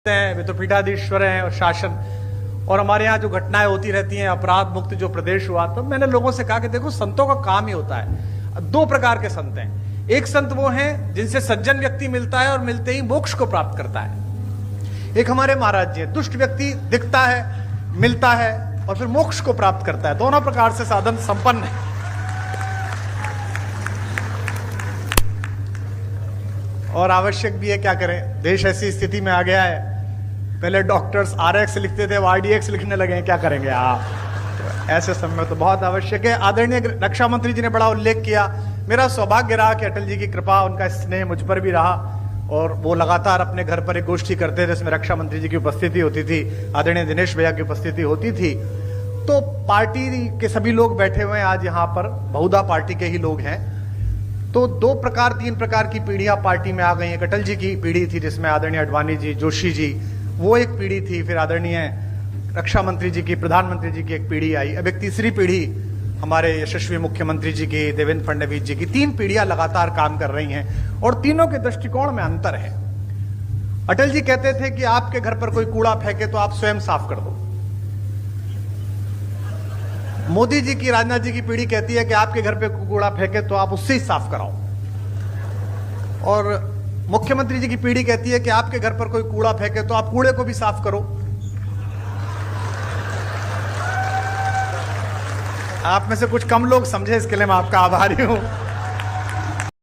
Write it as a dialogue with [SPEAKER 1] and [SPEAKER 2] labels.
[SPEAKER 1] हैं, वे तो पीठाधीश्वर हैं और शासन, और हमारे यहाँ जो घटनाएं होती रहती हैं, अपराध मुक्त जो प्रदेश हुआ, तो मैंने लोगों से कहा कि देखो संतों का काम ही होता है, दो प्रकार के संत हैं। एक संत वो हैं जिनसे सज्जन व्यक्ति मिलता है और मिलते ही मोक्ष को प्राप्त करता है। एक हमारे महाराज जी, दुष्ट व्यक्ति दिखता है, मिलता है और फिर मोक्ष को प्राप्त करता है। दोनों प्रकार से साधन संपन्न है। और आवश्यक भी है, क्या करें, देश ऐसी स्थिति में आ गया है। पहले डॉक्टर्स RX लिखते थे, वो RDX लिखने लगे हैं, क्या करेंगे आप। तो ऐसे समय तो बहुत आवश्यक है। आदरणीय रक्षा मंत्री जी ने बड़ा उल्लेख किया। मेरा सौभाग्य रहा कि अटल जी की कृपा, उनका स्नेह मुझ पर भी रहा, और वो लगातार अपने घर पर एक गोष्ठी करते थे जिसमें रक्षा मंत्री जी की उपस्थिति होती थी, आदरणीय दिनेश भैया की उपस्थिति होती थी। तो पार्टी के सभी लोग बैठे हुए हैं आज यहाँ पर, बहुधा पार्टी के ही लोग हैं। तो दो प्रकार, तीन प्रकार की पीढ़ियां पार्टी में आ गई हैं। अटल जी की पीढ़ी थी जिसमें आदरणीय अडवाणी जी, जोशी जी, वो एक पीढ़ी थी। फिर आदरणीय रक्षा मंत्री जी की, प्रधानमंत्री जी की एक पीढ़ी आई। अब एक तीसरी पीढ़ी हमारे यशस्वी मुख्यमंत्री जी की, देवेंद्र फडणवीस जी की। तीन पीढ़ियां लगातार काम कर रही हैं और तीनों के दृष्टिकोण में अंतर है। अटल जी कहते थे कि आपके घर पर कोई कूड़ा फेंके तो आप स्वयं साफ कर दो। मोदी जी की, राजनाथ जी की पीढ़ी कहती है कि आपके घर पे कूड़ा फेंके तो आप उससे ही साफ कराओ। और मुख्यमंत्री जी की पीढ़ी कहती है कि आपके घर पर कोई कूड़ा फेंके तो आप कूड़े को भी साफ करो। आप में से कुछ कम लोग समझे, इसके लिए मैं आपका आभारी हूं।